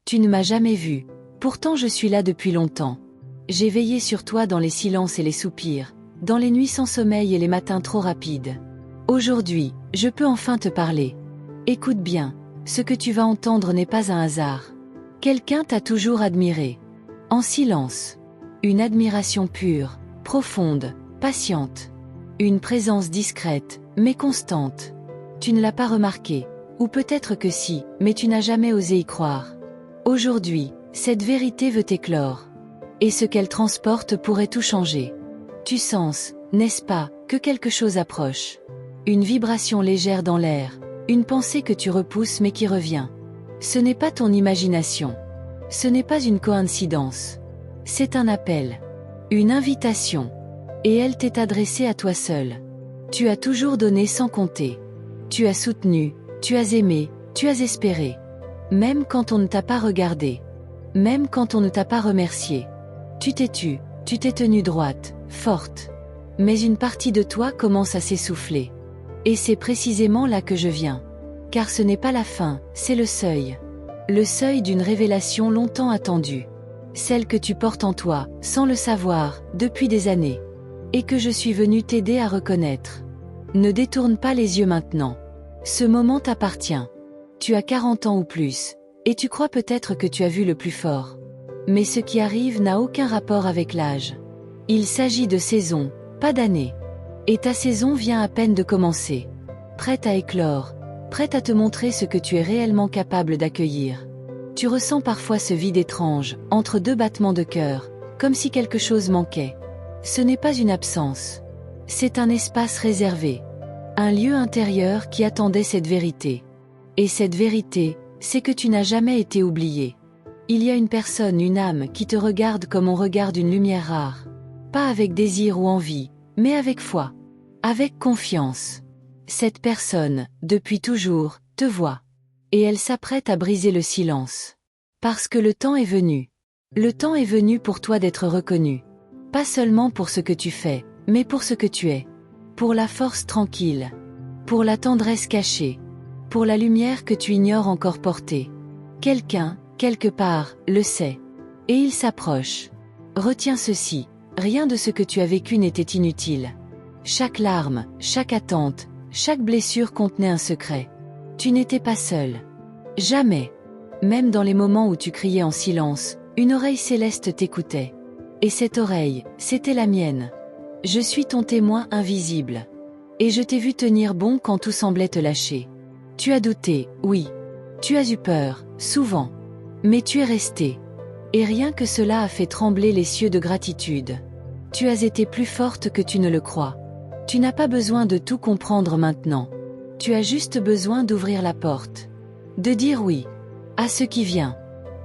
Tu ne m'as jamais vu. Pourtant je suis là depuis longtemps. J'ai veillé sur toi dans les silences et les soupirs, dans les nuits sans sommeil et les matins trop rapides. Aujourd'hui, je peux enfin te parler. Écoute bien, ce que tu vas entendre n'est pas un hasard. Quelqu'un t'a toujours admiré. En silence. Une admiration pure, profonde, patiente. Une présence discrète, mais constante. Tu ne l'as pas remarqué, ou peut-être que si, mais tu n'as jamais osé y croire. Aujourd'hui, cette vérité veut éclore. Et ce qu'elle transporte pourrait tout changer. Tu sens, n'est-ce pas, que quelque chose approche. Une vibration légère dans l'air, une pensée que tu repousses mais qui revient. Ce n'est pas ton imagination. Ce n'est pas une coïncidence. C'est un appel. Une invitation. Et elle t'est adressée à toi seul. Tu as toujours donné sans compter. Tu as soutenu, tu as aimé, tu as espéré. Même quand on ne t'a pas regardé. Même quand on ne t'a pas remercié. Tu t'es tue, tu t'es tenue droite, forte. Mais une partie de toi commence à s'essouffler. Et c'est précisément là que je viens. Car ce n'est pas la fin, c'est le seuil. Le seuil d'une révélation longtemps attendue. Celle que tu portes en toi, sans le savoir, depuis des années. Et que je suis venu t'aider à reconnaître. Ne détourne pas les yeux maintenant. Ce moment t'appartient. Tu as 40 ans ou plus, et tu crois peut-être que tu as vu le plus fort. Mais ce qui arrive n'a aucun rapport avec l'âge. Il s'agit de saison, pas d'année. Et ta saison vient à peine de commencer. Prête à éclore, prête à te montrer ce que tu es réellement capable d'accueillir. Tu ressens parfois ce vide étrange, entre deux battements de cœur, comme si quelque chose manquait. Ce n'est pas une absence. C'est un espace réservé. Un lieu intérieur qui attendait cette vérité. Et cette vérité, c'est que tu n'as jamais été oublié. Il y a une personne, une âme, qui te regarde comme on regarde une lumière rare. Pas avec désir ou envie, mais avec foi. Avec confiance. Cette personne, depuis toujours, te voit. Et elle s'apprête à briser le silence. Parce que le temps est venu. Le temps est venu pour toi d'être reconnu. Pas seulement pour ce que tu fais, mais pour ce que tu es. Pour la force tranquille. Pour la tendresse cachée. Pour la lumière que tu ignores encore porter. Quelqu'un, quelque part, le sait. Et il s'approche. Retiens ceci, rien de ce que tu as vécu n'était inutile. Chaque larme, chaque attente, chaque blessure contenait un secret. Tu n'étais pas seul. Jamais. Même dans les moments où tu criais en silence, une oreille céleste t'écoutait. Et cette oreille, c'était la mienne. Je suis ton témoin invisible. Et je t'ai vu tenir bon quand tout semblait te lâcher. Tu as douté, oui. Tu as eu peur, souvent. Mais tu es resté. Et rien que cela a fait trembler les cieux de gratitude. Tu as été plus forte que tu ne le crois. Tu n'as pas besoin de tout comprendre maintenant. Tu as juste besoin d'ouvrir la porte. De dire oui. À ce qui vient.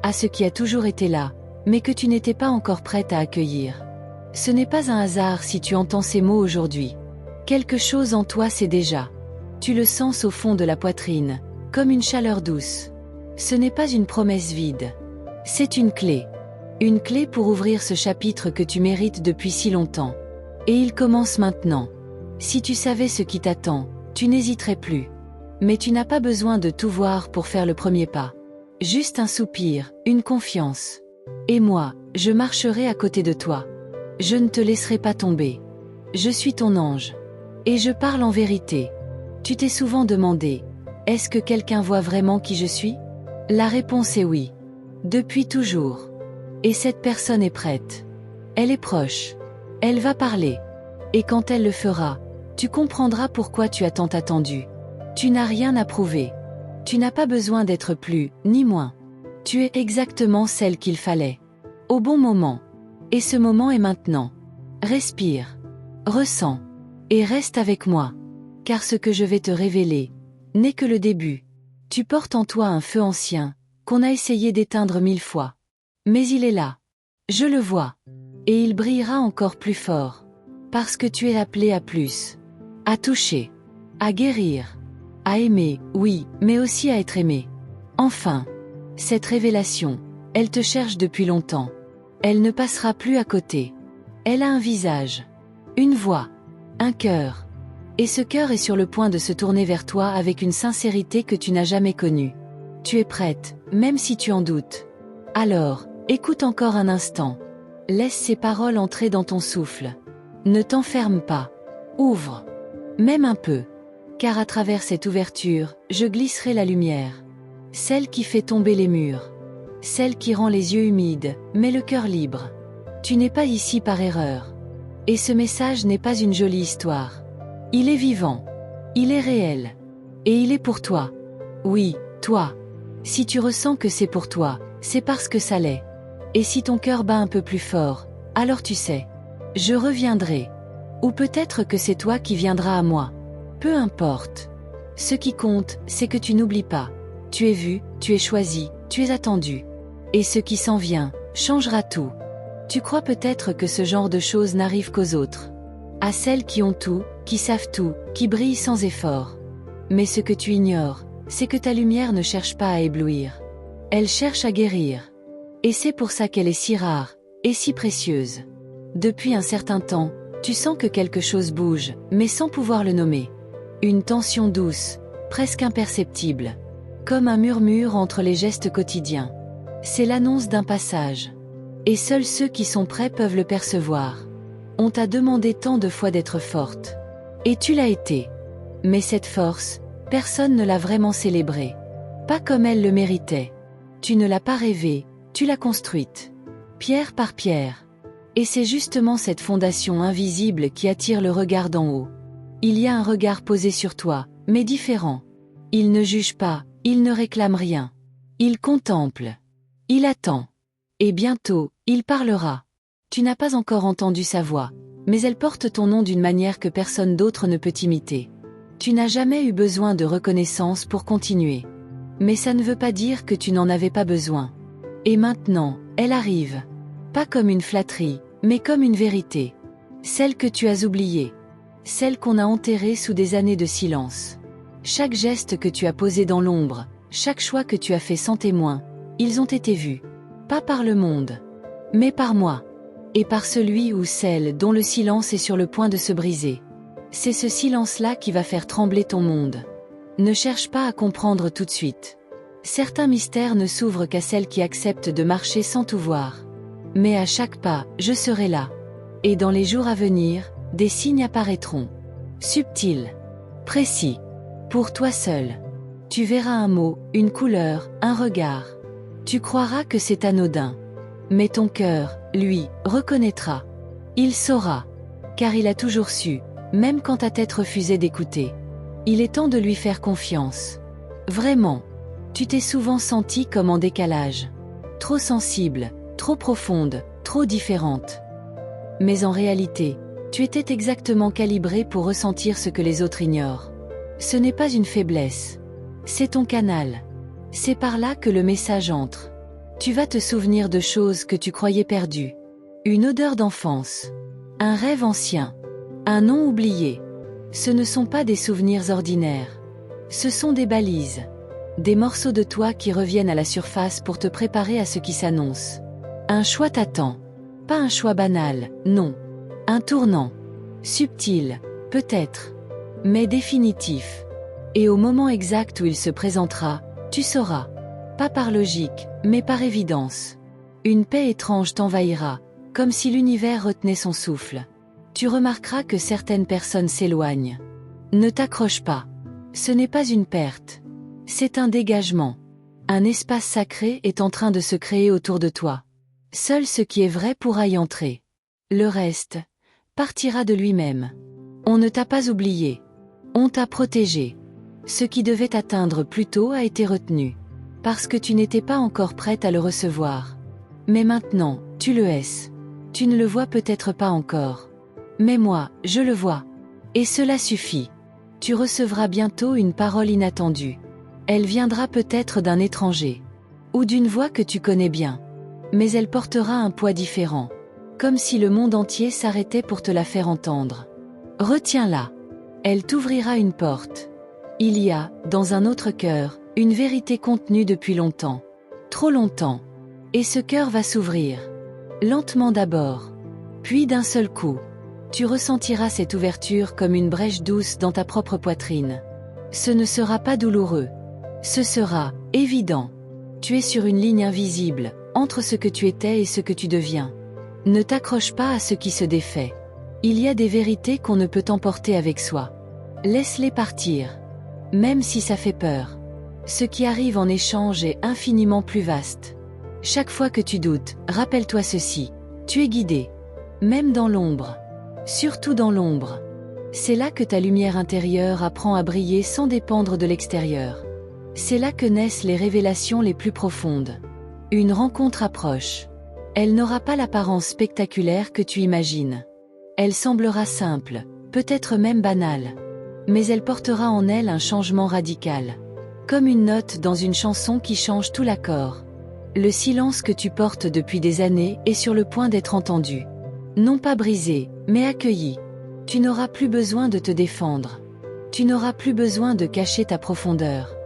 À ce qui a toujours été là, mais que tu n'étais pas encore prête à accueillir. Ce n'est pas un hasard si tu entends ces mots aujourd'hui. Quelque chose en toi sait déjà. Tu le sens au fond de la poitrine, comme une chaleur douce. Ce n'est pas une promesse vide. C'est une clé. Une clé pour ouvrir ce chapitre que tu mérites depuis si longtemps. Et il commence maintenant. Si tu savais ce qui t'attend, tu n'hésiterais plus. Mais tu n'as pas besoin de tout voir pour faire le premier pas. Juste un soupir, une confiance. Et moi, je marcherai à côté de toi. Je ne te laisserai pas tomber. Je suis ton ange. Et je parle en vérité. Tu t'es souvent demandé, est-ce que quelqu'un voit vraiment qui je suis? La réponse est oui. Depuis toujours. Et cette personne est prête. Elle est proche. Elle va parler. Et quand elle le fera, tu comprendras pourquoi tu as tant attendu. Tu n'as rien à prouver. Tu n'as pas besoin d'être plus, ni moins. Tu es exactement celle qu'il fallait. Au bon moment. Et ce moment est maintenant. Respire. Ressens. Et reste avec moi. Car ce que je vais te révéler n'est que le début. Tu portes en toi un feu ancien, qu'on a essayé d'éteindre 1000 fois. Mais il est là. Je le vois. Et il brillera encore plus fort. Parce que tu es appelé à plus. À toucher. À guérir. À aimer, oui, mais aussi à être aimé. Enfin. Cette révélation, elle te cherche depuis longtemps. Elle ne passera plus à côté. Elle a un visage. Une voix. Un cœur. Et ce cœur est sur le point de se tourner vers toi avec une sincérité que tu n'as jamais connue. Tu es prête, même si tu en doutes. Alors, écoute encore un instant. Laisse ces paroles entrer dans ton souffle. Ne t'enferme pas. Ouvre. Même un peu. Car à travers cette ouverture, je glisserai la lumière. Celle qui fait tomber les murs. Celle qui rend les yeux humides, mais le cœur libre. Tu n'es pas ici par erreur. Et ce message n'est pas une jolie histoire. Il est vivant. Il est réel. Et il est pour toi. Oui, toi. Si tu ressens que c'est pour toi, c'est parce que ça l'est. Et si ton cœur bat un peu plus fort, alors tu sais. Je reviendrai. Ou peut-être que c'est toi qui viendras à moi. Peu importe. Ce qui compte, c'est que tu n'oublies pas. Tu es vu, tu es choisi, tu es attendu. Et ce qui s'en vient, changera tout. Tu crois peut-être que ce genre de choses n'arrive qu'aux autres. À celles qui ont tout, qui savent tout, qui brillent sans effort. Mais ce que tu ignores, c'est que ta lumière ne cherche pas à éblouir. Elle cherche à guérir. Et c'est pour ça qu'elle est si rare, et si précieuse. Depuis un certain temps, tu sens que quelque chose bouge, mais sans pouvoir le nommer. Une tension douce, presque imperceptible. Comme un murmure entre les gestes quotidiens. C'est l'annonce d'un passage. Et seuls ceux qui sont prêts peuvent le percevoir. On t'a demandé tant de fois d'être forte. Et tu l'as été. Mais cette force, personne ne l'a vraiment célébrée. Pas comme elle le méritait. Tu ne l'as pas rêvée, tu l'as construite. Pierre par pierre. Et c'est justement cette fondation invisible qui attire le regard d'en haut. Il y a un regard posé sur toi, mais différent. Il ne juge pas, il ne réclame rien. Il contemple. Il attend. Et bientôt, il parlera. Tu n'as pas encore entendu sa voix, mais elle porte ton nom d'une manière que personne d'autre ne peut imiter. Tu n'as jamais eu besoin de reconnaissance pour continuer. Mais ça ne veut pas dire que tu n'en avais pas besoin. Et maintenant, elle arrive. Pas comme une flatterie, mais comme une vérité. Celle que tu as oubliée. Celle qu'on a enterrée sous des années de silence. Chaque geste que tu as posé dans l'ombre, chaque choix que tu as fait sans témoin, ils ont été vus. Pas par le monde, mais par moi. Et par celui ou celle dont le silence est sur le point de se briser. C'est ce silence-là qui va faire trembler ton monde. Ne cherche pas à comprendre tout de suite. Certains mystères ne s'ouvrent qu'à celles qui acceptent de marcher sans tout voir. Mais à chaque pas, je serai là. Et dans les jours à venir, des signes apparaîtront. Subtils. Précis. Pour toi seul. Tu verras un mot, une couleur, un regard. Tu croiras que c'est anodin. Mais ton cœur, lui, reconnaîtra. Il saura. Car il a toujours su, même quand ta tête refusait d'écouter. Il est temps de lui faire confiance. Vraiment. Tu t'es souvent sentie comme en décalage. Trop sensible, trop profonde, trop différente. Mais en réalité, tu étais exactement calibrée pour ressentir ce que les autres ignorent. Ce n'est pas une faiblesse. C'est ton canal. C'est par là que le message entre. Tu vas te souvenir de choses que tu croyais perdues. Une odeur d'enfance. Un rêve ancien. Un nom oublié. Ce ne sont pas des souvenirs ordinaires. Ce sont des balises. Des morceaux de toi qui reviennent à la surface pour te préparer à ce qui s'annonce. Un choix t'attend. Pas un choix banal, non. Un tournant. Subtil, peut-être. Mais définitif. Et au moment exact où il se présentera, tu sauras. Pas par logique, mais par évidence. Une paix étrange t'envahira, comme si l'univers retenait son souffle. Tu remarqueras que certaines personnes s'éloignent. Ne t'accroche pas. Ce n'est pas une perte. C'est un dégagement. Un espace sacré est en train de se créer autour de toi. Seul ce qui est vrai pourra y entrer. Le reste partira de lui-même. On ne t'a pas oublié. On t'a protégé. Ce qui devait t'atteindre plus tôt a été retenu. Parce que tu n'étais pas encore prête à le recevoir. Mais maintenant, tu le es. Tu ne le vois peut-être pas encore. Mais moi, je le vois. Et cela suffit. Tu recevras bientôt une parole inattendue. Elle viendra peut-être d'un étranger. Ou d'une voix que tu connais bien. Mais elle portera un poids différent. Comme si le monde entier s'arrêtait pour te la faire entendre. Retiens-la. Elle t'ouvrira une porte. Il y a, dans un autre cœur, une vérité contenue depuis longtemps. Trop longtemps. Et ce cœur va s'ouvrir. Lentement d'abord. Puis d'un seul coup. Tu ressentiras cette ouverture comme une brèche douce dans ta propre poitrine. Ce ne sera pas douloureux. Ce sera évident. Tu es sur une ligne invisible, entre ce que tu étais et ce que tu deviens. Ne t'accroche pas à ce qui se défait. Il y a des vérités qu'on ne peut emporter avec soi. Laisse-les partir. Même si ça fait peur. Ce qui arrive en échange est infiniment plus vaste. Chaque fois que tu doutes, rappelle-toi ceci. Tu es guidé. Même dans l'ombre. Surtout dans l'ombre. C'est là que ta lumière intérieure apprend à briller sans dépendre de l'extérieur. C'est là que naissent les révélations les plus profondes. Une rencontre approche. Elle n'aura pas l'apparence spectaculaire que tu imagines. Elle semblera simple, peut-être même banale. Mais elle portera en elle un changement radical. Comme une note dans une chanson qui change tout l'accord. Le silence que tu portes depuis des années est sur le point d'être entendu. Non pas brisé, mais accueilli. Tu n'auras plus besoin de te défendre. Tu n'auras plus besoin de cacher ta profondeur.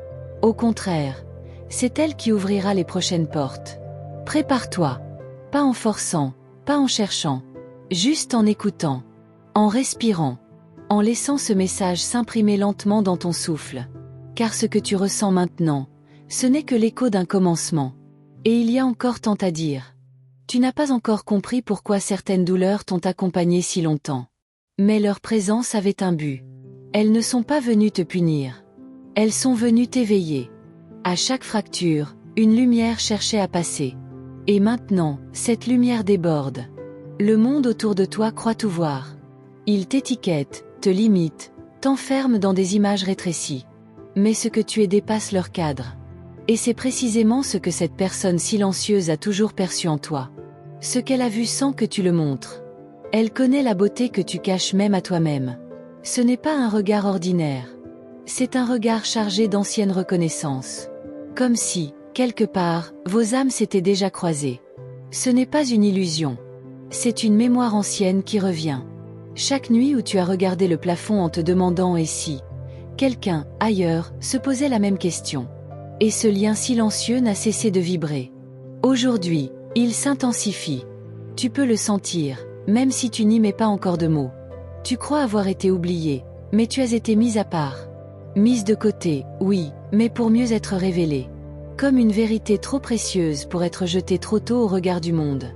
Au contraire, c'est elle qui ouvrira les prochaines portes. Prépare-toi. Pas en forçant, pas en cherchant. Juste en écoutant. En respirant. En laissant ce message s'imprimer lentement dans ton souffle. Car ce que tu ressens maintenant, ce n'est que l'écho d'un commencement. Et il y a encore tant à dire. Tu n'as pas encore compris pourquoi certaines douleurs t'ont accompagné si longtemps. Mais leur présence avait un but. Elles ne sont pas venues te punir. Elles sont venues t'éveiller. À chaque fracture, une lumière cherchait à passer. Et maintenant, cette lumière déborde. Le monde autour de toi croit tout voir. Il t'étiquette, te limite, t'enferme dans des images rétrécies. Mais ce que tu es dépasse leur cadre. Et c'est précisément ce que cette personne silencieuse a toujours perçu en toi. Ce qu'elle a vu sans que tu le montres. Elle connaît la beauté que tu caches même à toi-même. Ce n'est pas un regard ordinaire. C'est un regard chargé d'ancienne reconnaissance. Comme si, quelque part, vos âmes s'étaient déjà croisées. Ce n'est pas une illusion. C'est une mémoire ancienne qui revient. Chaque nuit où tu as regardé le plafond en te demandant et si quelqu'un, ailleurs, se posait la même question. Et ce lien silencieux n'a cessé de vibrer. Aujourd'hui, il s'intensifie. Tu peux le sentir, même si tu n'y mets pas encore de mots. Tu crois avoir été oublié, mais tu as été mise à part. Mise de côté, oui, mais pour mieux être révélée. Comme une vérité trop précieuse pour être jetée trop tôt au regard du monde.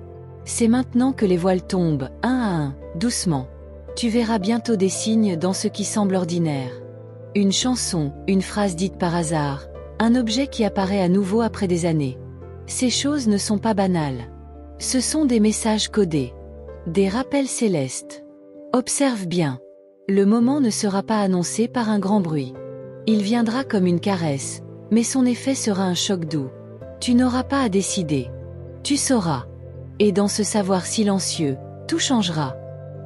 C'est maintenant que les voiles tombent, un à un, doucement. Tu verras bientôt des signes dans ce qui semble ordinaire. Une chanson, une phrase dite par hasard, un objet qui apparaît à nouveau après des années. Ces choses ne sont pas banales. Ce sont des messages codés. Des rappels célestes. Observe bien. Le moment ne sera pas annoncé par un grand bruit. Il viendra comme une caresse, mais son effet sera un choc doux. Tu n'auras pas à décider. Tu sauras. Et dans ce savoir silencieux, tout changera.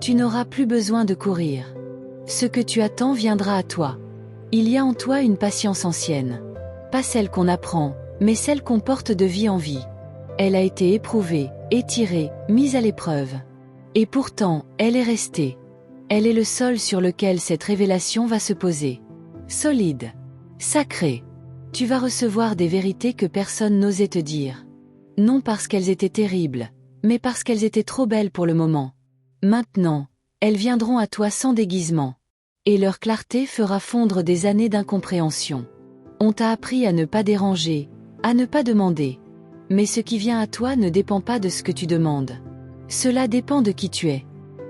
Tu n'auras plus besoin de courir. Ce que tu attends viendra à toi. Il y a en toi une patience ancienne. Pas celle qu'on apprend, mais celle qu'on porte de vie en vie. Elle a été éprouvée, étirée, mise à l'épreuve. Et pourtant, elle est restée. Elle est le sol sur lequel cette révélation va se poser. Solide. Sacré. Tu vas recevoir des vérités que personne n'osait te dire. Non parce qu'elles étaient terribles, mais parce qu'elles étaient trop belles pour le moment. Maintenant, elles viendront à toi sans déguisement. Et leur clarté fera fondre des années d'incompréhension. On t'a appris à ne pas déranger, à ne pas demander. Mais ce qui vient à toi ne dépend pas de ce que tu demandes. Cela dépend de qui tu es.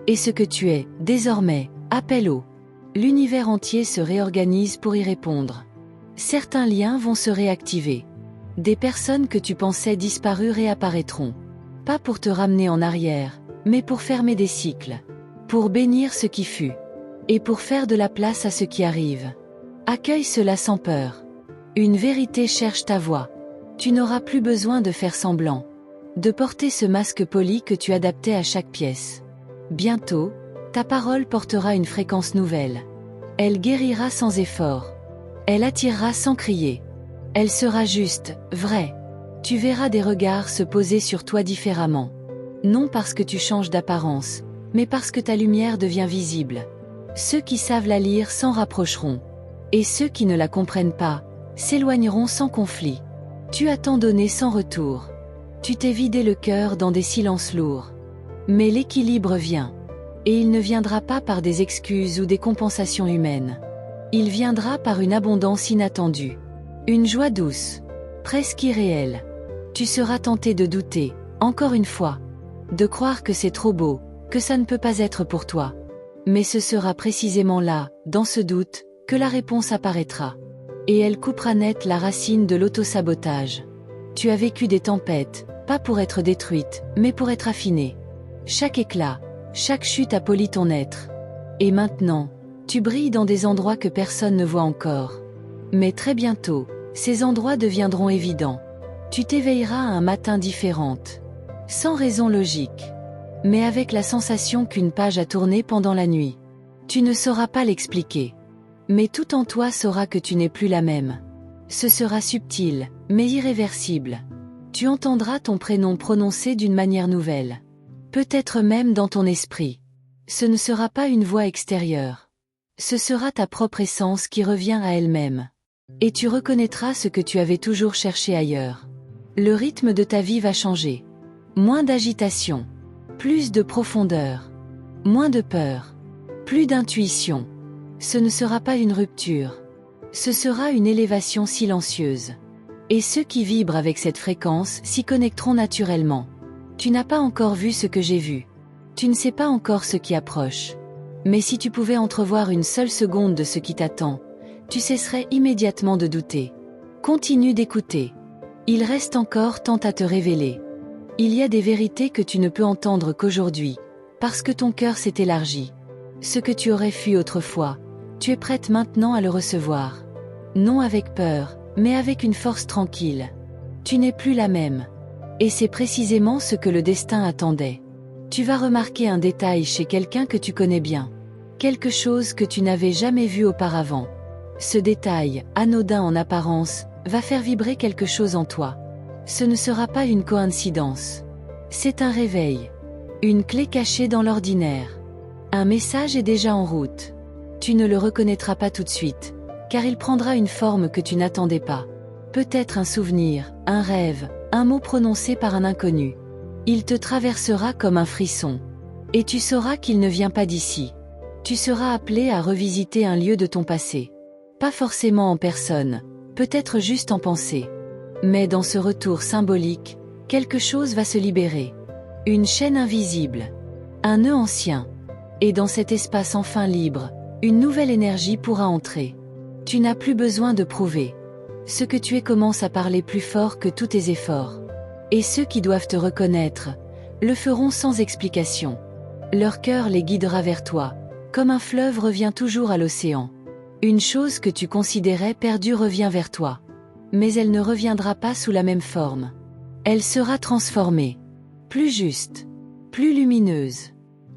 Et ce que tu es, désormais, appelle au. L'univers entier se réorganise pour y répondre. Certains liens vont se réactiver. Des personnes que tu pensais disparues réapparaîtront. Pas pour te ramener en arrière, mais pour fermer des cycles. Pour bénir ce qui fut. Et pour faire de la place à ce qui arrive. Accueille cela sans peur. Une vérité cherche ta voix. Tu n'auras plus besoin de faire semblant. De porter ce masque poli que tu adaptais à chaque pièce. Bientôt, ta parole portera une fréquence nouvelle. Elle guérira sans effort. Elle attirera sans crier. Elle sera juste, vraie. Tu verras des regards se poser sur toi différemment. Non parce que tu changes d'apparence, mais parce que ta lumière devient visible. Ceux qui savent la lire s'en rapprocheront. Et ceux qui ne la comprennent pas, s'éloigneront sans conflit. Tu as tant donné sans retour. Tu t'es vidé le cœur dans des silences lourds. Mais l'équilibre vient. Et il ne viendra pas par des excuses ou des compensations humaines. Il viendra par une abondance inattendue. Une joie douce. Presque irréelle. Tu seras tenté de douter, encore une fois, de croire que c'est trop beau, que ça ne peut pas être pour toi. Mais ce sera précisément là, dans ce doute, que la réponse apparaîtra. Et elle coupera net la racine de l'autosabotage. Tu as vécu des tempêtes, pas pour être détruite, mais pour être affinée. Chaque éclat, chaque chute a poli ton être. Et maintenant, tu brilles dans des endroits que personne ne voit encore. Mais très bientôt, ces endroits deviendront évidents. Tu t'éveilleras un matin différente. Sans raison logique. Mais avec la sensation qu'une page a tourné pendant la nuit. Tu ne sauras pas l'expliquer. Mais tout en toi saura que tu n'es plus la même. Ce sera subtil, mais irréversible. Tu entendras ton prénom prononcé d'une manière nouvelle. Peut-être même dans ton esprit. Ce ne sera pas une voix extérieure. Ce sera ta propre essence qui revient à elle-même. Et tu reconnaîtras ce que tu avais toujours cherché ailleurs. Le rythme de ta vie va changer. Moins d'agitation. Plus de profondeur. Moins de peur. Plus d'intuition. Ce ne sera pas une rupture. Ce sera une élévation silencieuse. Et ceux qui vibrent avec cette fréquence s'y connecteront naturellement. Tu n'as pas encore vu ce que j'ai vu. Tu ne sais pas encore ce qui approche. Mais si tu pouvais entrevoir une seule seconde de ce qui t'attend, tu cesserais immédiatement de douter. Continue d'écouter. Il reste encore tant à te révéler. Il y a des vérités que tu ne peux entendre qu'aujourd'hui, parce que ton cœur s'est élargi. Ce que tu aurais fui autrefois, tu es prête maintenant à le recevoir. Non avec peur, mais avec une force tranquille. Tu n'es plus la même. Et c'est précisément ce que le destin attendait. Tu vas remarquer un détail chez quelqu'un que tu connais bien. Quelque chose que tu n'avais jamais vu auparavant. Ce détail, anodin en apparence, va faire vibrer quelque chose en toi. Ce ne sera pas une coïncidence. C'est un réveil. Une clé cachée dans l'ordinaire. Un message est déjà en route. Tu ne le reconnaîtras pas tout de suite, car il prendra une forme que tu n'attendais pas. Peut-être un souvenir, un rêve, un mot prononcé par un inconnu. Il te traversera comme un frisson. Et tu sauras qu'il ne vient pas d'ici. Tu seras appelé à revisiter un lieu de ton passé. Pas forcément en personne, peut-être juste en pensée. Mais dans ce retour symbolique, quelque chose va se libérer. Une chaîne invisible. Un nœud ancien. Et dans cet espace enfin libre, une nouvelle énergie pourra entrer. Tu n'as plus besoin de prouver. Ce que tu es commence à parler plus fort que tous tes efforts. Et ceux qui doivent te reconnaître, le feront sans explication. Leur cœur les guidera vers toi, comme un fleuve revient toujours à l'océan. Une chose que tu considérais perdue revient vers toi. Mais elle ne reviendra pas sous la même forme. Elle sera transformée. Plus juste. Plus lumineuse.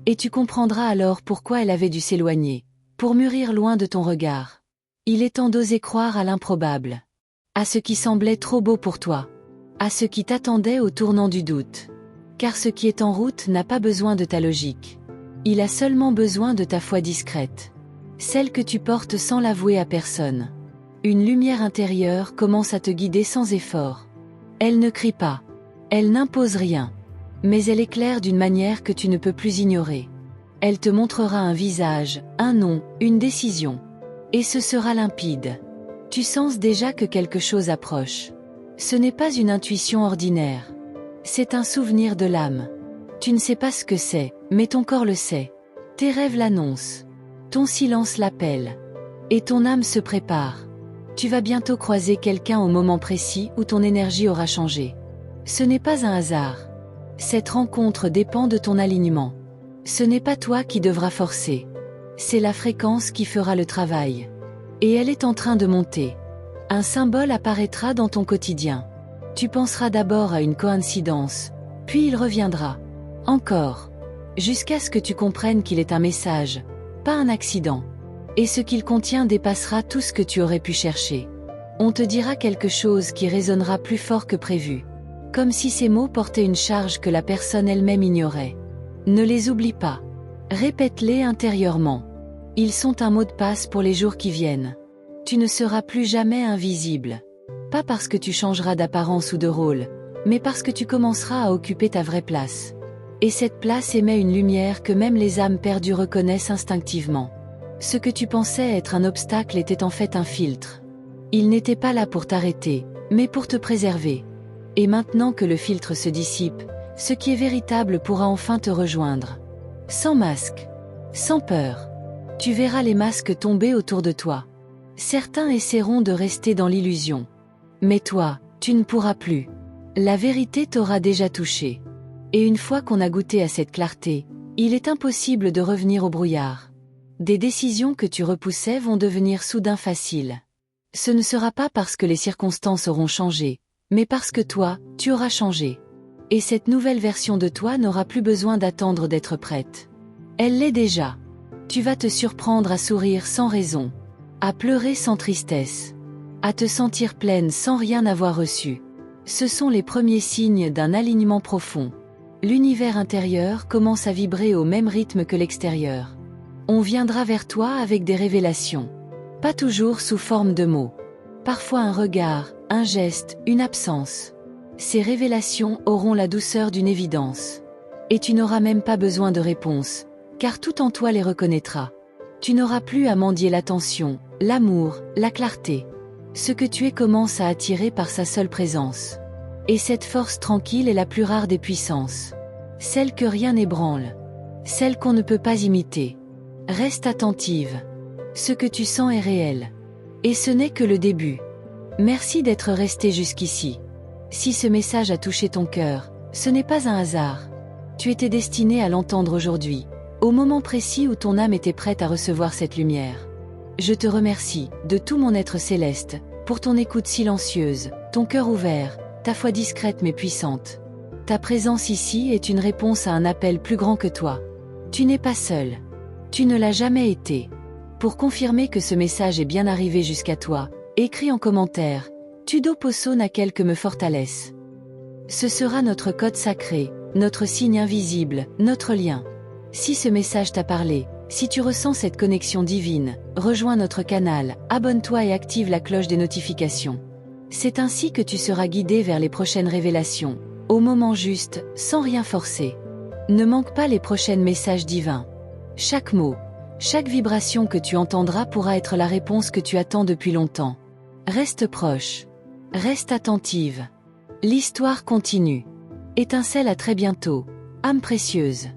Et tu comprendras alors pourquoi elle avait dû s'éloigner, pour mûrir loin de ton regard. Il est temps d'oser croire à l'improbable. À ce qui semblait trop beau pour toi. À ce qui t'attendait au tournant du doute. Car ce qui est en route n'a pas besoin de ta logique. Il a seulement besoin de ta foi discrète. Celle que tu portes sans l'avouer à personne. Une lumière intérieure commence à te guider sans effort. Elle ne crie pas. Elle n'impose rien. Mais elle éclaire d'une manière que tu ne peux plus ignorer. Elle te montrera un visage, un nom, une décision. Et ce sera limpide. Tu sens déjà que quelque chose approche. Ce n'est pas une intuition ordinaire. C'est un souvenir de l'âme. Tu ne sais pas ce que c'est, mais ton corps le sait. Tes rêves l'annoncent. Ton silence l'appelle. Et ton âme se prépare. Tu vas bientôt croiser quelqu'un au moment précis où ton énergie aura changé. Ce n'est pas un hasard. Cette rencontre dépend de ton alignement. Ce n'est pas toi qui devras forcer. C'est la fréquence qui fera le travail. Et elle est en train de monter. Un symbole apparaîtra dans ton quotidien. Tu penseras d'abord à une coïncidence, puis il reviendra. Encore. Jusqu'à ce que tu comprennes qu'il est un message, pas un accident. Et ce qu'il contient dépassera tout ce que tu aurais pu chercher. On te dira quelque chose qui résonnera plus fort que prévu. Comme si ces mots portaient une charge que la personne elle-même ignorait. Ne les oublie pas. Répète-les intérieurement. Ils sont un mot de passe pour les jours qui viennent. Tu ne seras plus jamais invisible. Pas parce que tu changeras d'apparence ou de rôle, mais parce que tu commenceras à occuper ta vraie place. Et cette place émet une lumière que même les âmes perdues reconnaissent instinctivement. Ce que tu pensais être un obstacle était en fait un filtre. Il n'était pas là pour t'arrêter, mais pour te préserver. Et maintenant que le filtre se dissipe, ce qui est véritable pourra enfin te rejoindre. Sans masque. Sans peur. Tu verras les masques tomber autour de toi. Certains essaieront de rester dans l'illusion. Mais toi, tu ne pourras plus. La vérité t'aura déjà touché. Et une fois qu'on a goûté à cette clarté, il est impossible de revenir au brouillard. Des décisions que tu repoussais vont devenir soudain faciles. Ce ne sera pas parce que les circonstances auront changé, mais parce que toi, tu auras changé. Et cette nouvelle version de toi n'aura plus besoin d'attendre d'être prête. Elle l'est déjà. Tu vas te surprendre à sourire sans raison, à pleurer sans tristesse, à te sentir pleine sans rien avoir reçu. Ce sont les premiers signes d'un alignement profond. L'univers intérieur commence à vibrer au même rythme que l'extérieur. On viendra vers toi avec des révélations. Pas toujours sous forme de mots. Parfois un regard, un geste, une absence. Ces révélations auront la douceur d'une évidence. Et tu n'auras même pas besoin de réponse, car tout en toi les reconnaîtra. Tu n'auras plus à mendier l'attention, l'amour, la clarté. Ce que tu es commence à attirer par sa seule présence. Et cette force tranquille est la plus rare des puissances. Celle que rien n'ébranle. Celle qu'on ne peut pas imiter. Reste attentive. Ce que tu sens est réel. Et ce n'est que le début. Merci d'être resté jusqu'ici. Si ce message a touché ton cœur, ce n'est pas un hasard. Tu étais destiné à l'entendre aujourd'hui, au moment précis où ton âme était prête à recevoir cette lumière. Je te remercie, de tout mon être céleste, pour ton écoute silencieuse, ton cœur ouvert, ta foi discrète mais puissante. Ta présence ici est une réponse à un appel plus grand que toi. Tu n'es pas seul. Tu ne l'as jamais été. Pour confirmer que ce message est bien arrivé jusqu'à toi, écris en commentaire « Tudo posso naquele que me fortalece ». Ce sera notre code sacré, notre signe invisible, notre lien. Si ce message t'a parlé, si tu ressens cette connexion divine, rejoins notre canal, abonne-toi et active la cloche des notifications. C'est ainsi que tu seras guidé vers les prochaines révélations, au moment juste, sans rien forcer. Ne manque pas les prochains messages divins. Chaque mot, chaque vibration que tu entendras pourra être la réponse que tu attends depuis longtemps. Reste proche. Reste attentive. L'histoire continue. Étincelle à très bientôt, âme précieuse.